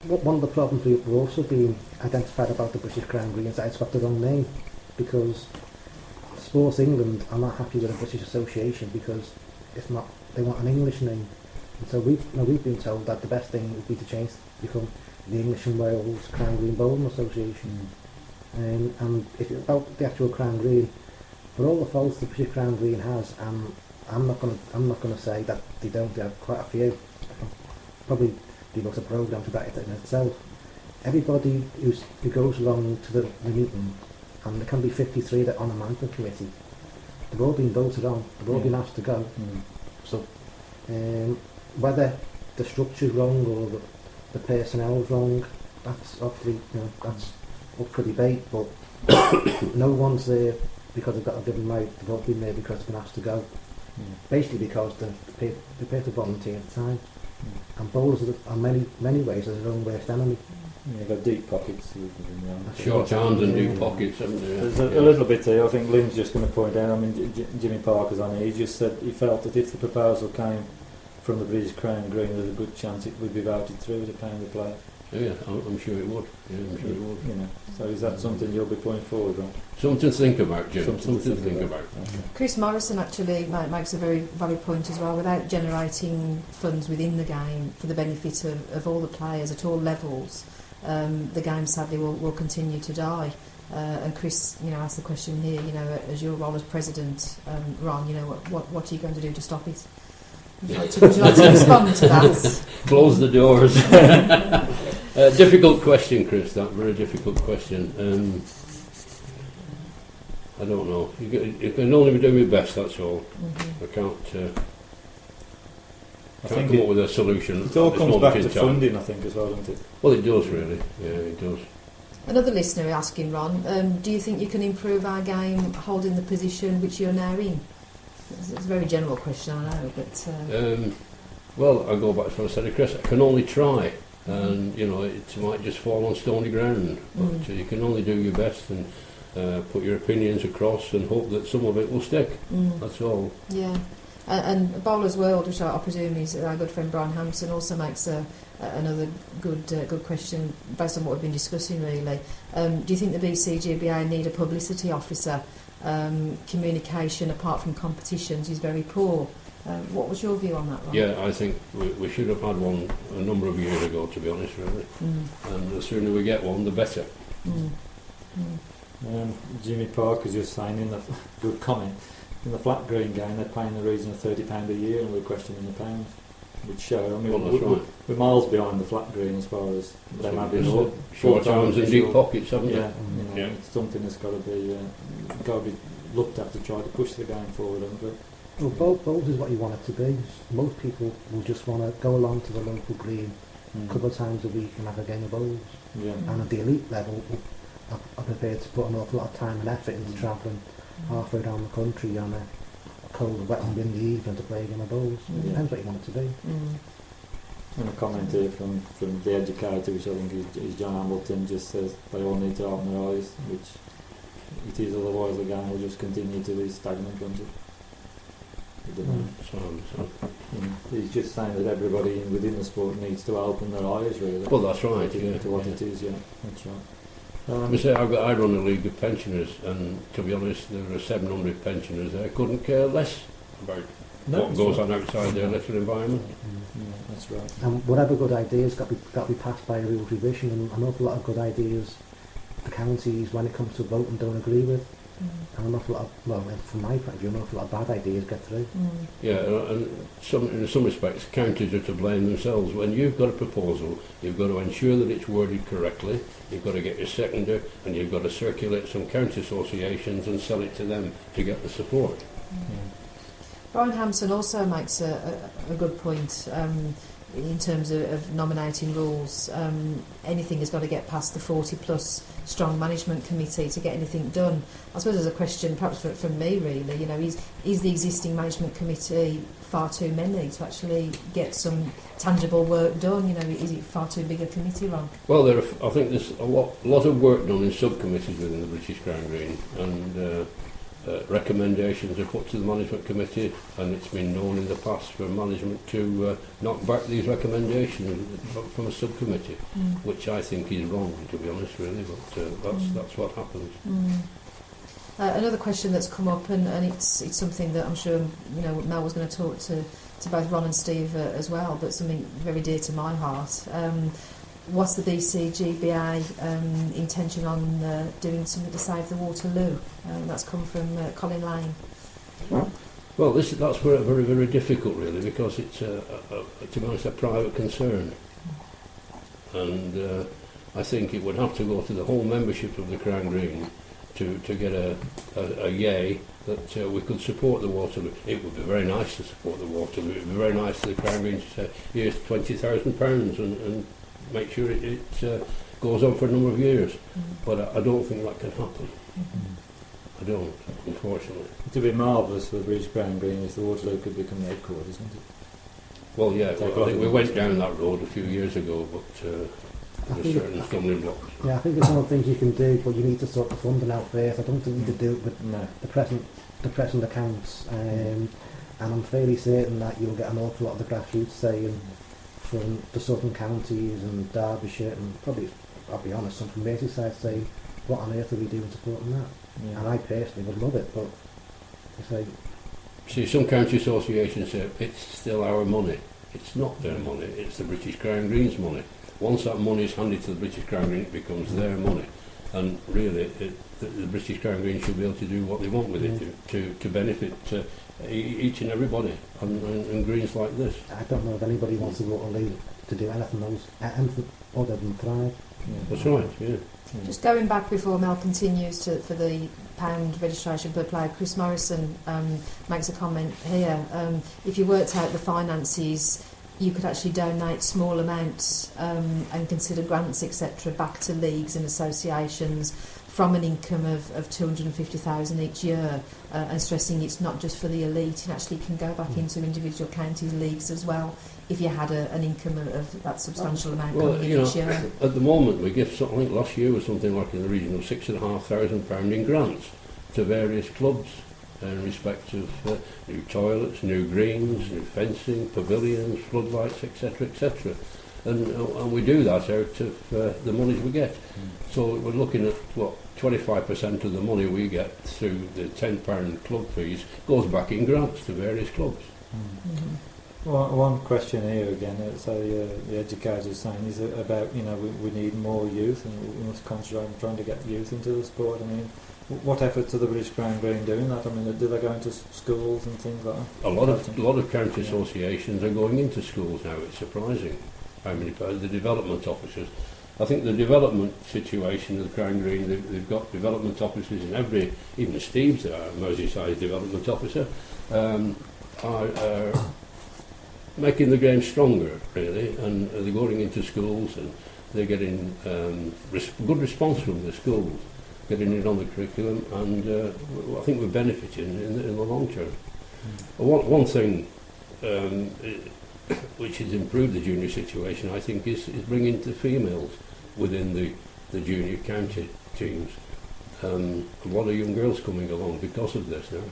one of the problems we've also been identified about the British Crown Green is that it's got the wrong name, because Sports England are not happy with the British Association because it's not. They want an English name, and so we've been told that the best thing would be to change become the English and Wales Crown Green Bowling Association. And if it's about the actual Crown Green, for all the faults the British Crown Green has, I'm not gonna say that they don't. They have quite a few. Probably devote a programme to that in itself. Everybody who goes along to the meeting, and there can be 53 that are on a management committee, they've all been voted on, they've all been asked to go. So whether the structure's wrong or the personnel's wrong, that's obviously, that's up for debate, but no one's there because they've got a given right. They've all been there because they've been asked to go. Basically because they pay to volunteer at the time. And bowlers are many ways their own worst enemy. You've got deep pockets. Short arms and deep pockets, haven't you? There's a little bit here. I think Lynn's just going to point out. I mean, Jimmy Parker's on here. He just said he felt that if the proposal came from the British Crown Green, there's a good chance it would be voted through to paying the player. Yeah, I'm sure it would. Yeah, I'm sure it would. So is that something you'll be putting forward on? Something to think about, Jim. Something to think about. Okay. Chris Morrison actually makes a very valid point as well. Without generating funds within the game for the benefit of all the players at all levels, the game sadly will continue to die. And Chris, asked the question here. As your role as president, Ron, what are you going to do to stop it? Would you like to respond to that? Close the doors. Difficult question, Chris. That very difficult question. I don't know. You can only be doing your best. That's all. I can't come up with a solution. It all comes back to time. funding, I think, as well, doesn't it? Well, it does really. Yeah, it does. Another listener asking, Ron, do you think you can improve our game holding the position which you're now in? It's a very general question, I know, but... Well, I'll go back to what I said to Chris. I can only try, and it might just fall on stony ground, but you can only do your best and put your opinions across and hope that some of it will stick. That's all. Yeah, and Bowler's World, which I presume is our good friend Brian Hampson, also makes another good question based on what we've been discussing, really. Do you think the BCGBA need a publicity officer? Communication apart from competitions is very poor. What was your view on that, Ron? Yeah, I think we should have had one a number of years ago, to be honest, really. And the sooner we get one, the better. Jimmy Parker's just saying in the good comment, in the flat green game they're paying the region of £30 a year and we're questioning the pounds, which show, I mean, we're miles behind the flat green as far as them having short arms and deep pockets, haven't you? It's something that's got to be looked at to try to push the game forward. Well, bowls is what you want it to be. Most people will just want to go along to the local green a couple of times a week and have a game of bowls. And at the elite level, are prepared to put an awful lot of time and effort into travelling halfway down the country on a cold, wet and windy evening to play a game of bowls. It depends what you want it to be. And a comment here from the educator, which I think is John Hamilton, just says they all need to open their eyes, which it is, otherwise the game will just continue to be stagnant, won't it? He's just saying that everybody within the sport needs to open their eyes, really. Well, that's right. To what it is, that's right. I run a league of pensioners, and to be honest, there are 700 pensioners there. Couldn't care less about what goes on outside their little environment. That's right. And whatever good ideas got to be passed by a rules revision, and an awful lot of good ideas the counties, when it comes to voting, don't agree with. And an awful lot of, from my point of view, an awful lot of bad ideas get through. Yeah, and in some respects, counties are to blame themselves. When you've got a proposal, you've got to ensure that it's worded correctly, you've got to get your seconder, and you've got to circulate some county associations and sell it to them to get the support. Brian Hampson also makes a good point in terms of nominating rules. Anything has got to get past the 40-plus strong management committee to get anything done. I suppose there's a question, perhaps from me really, is the existing management committee far too many to actually get some tangible work done? Is it far too big a committee, Ron? Well, I think there's a lot of work done in subcommittees within the British Crown Green, and recommendations are put to the management committee, and it's been known in the past for management to knock back these recommendations from a subcommittee, which I think is wrong, to be honest, really. But that's what happens. Another question that's come up, and it's something that I'm sure Mel was going to talk to both Ron and Steve as well, but something very dear to my heart. What's the BCGBA intention on doing something to save the Waterloo? That's come from Colin Lane. Well, that's very, very, very difficult, really, because it's, to be honest, a private concern. And I think it would have to go to the whole membership of the Crown Green to get a yay that we could support the Waterloo. It would be very nice to support the Waterloo. It would be very nice to the Crown Green to say, here's £20,000 and make sure it goes on for a number of years. But I don't think that can happen. I don't, unfortunately. It would be marvellous for the British Crown Green if the Waterloo could become the headquarters, isn't it? Well, yeah, I think we went down that road a few years ago, but there's certain stumbling blocks. Yeah, I think there's one things you can do, but you need to sort the funding out first. I don't think you could do it with the present accounts. And I'm fairly certain that you'll get an awful lot of the grassroots saying from the southern counties and Derbyshire, and probably, I'll be honest, some from Merseyside saying, what on earth are we doing supporting that? Yeah. And I personally would love it, but it's like... See, some county associations say it's still our money. It's not their money, it's the British Crown Green's money. Once that money is handed to the British Crown Green, it becomes their money. And really, the British Crown Green should be able to do what they want with it to benefit each and everybody, and greens like this. I don't know if anybody wants to go to leave to do anything other than thrive. Yeah. That's right, yeah. Just going back before Mel continues for the pound registration per player, Chris Morrison makes a comment here. If you worked out the finances, you could actually donate small amounts and consider grants, etc., back to leagues and associations from an income of 250,000 each year, and stressing it's not just for the elite, it actually can go back into individual counties leagues as well if you had an income of that substantial amount coming in each year. At the moment we give something, I think last year was something like in the region of £6,500 in grants to various clubs in respect of new toilets, new greens, new fencing, pavilions, floodlights, etc., etc. And we do that out of the monies we get. So we're looking at, 25% of the money we get through the £10 club fees goes back in grants to various clubs. One question here again, so the educator's saying is about, we need more youth and we must concentrate on trying to get youth into the sport. I mean, what efforts are the British Crown Green doing that? I mean, do they go into schools and things like that? A lot of county associations are going into schools now. It's surprising how many the development officers. I think the development situation of the Crown Green, they've got development officers in every, even Steve's Merseyside development officer, are making the game stronger, really, and they're going into schools and they're getting good response from the schools, getting it on the curriculum, and I think we're benefiting in the long term. One thing which has improved the junior situation, I think, is bringing the females within the junior county teams. A lot of young girls coming along because of this now.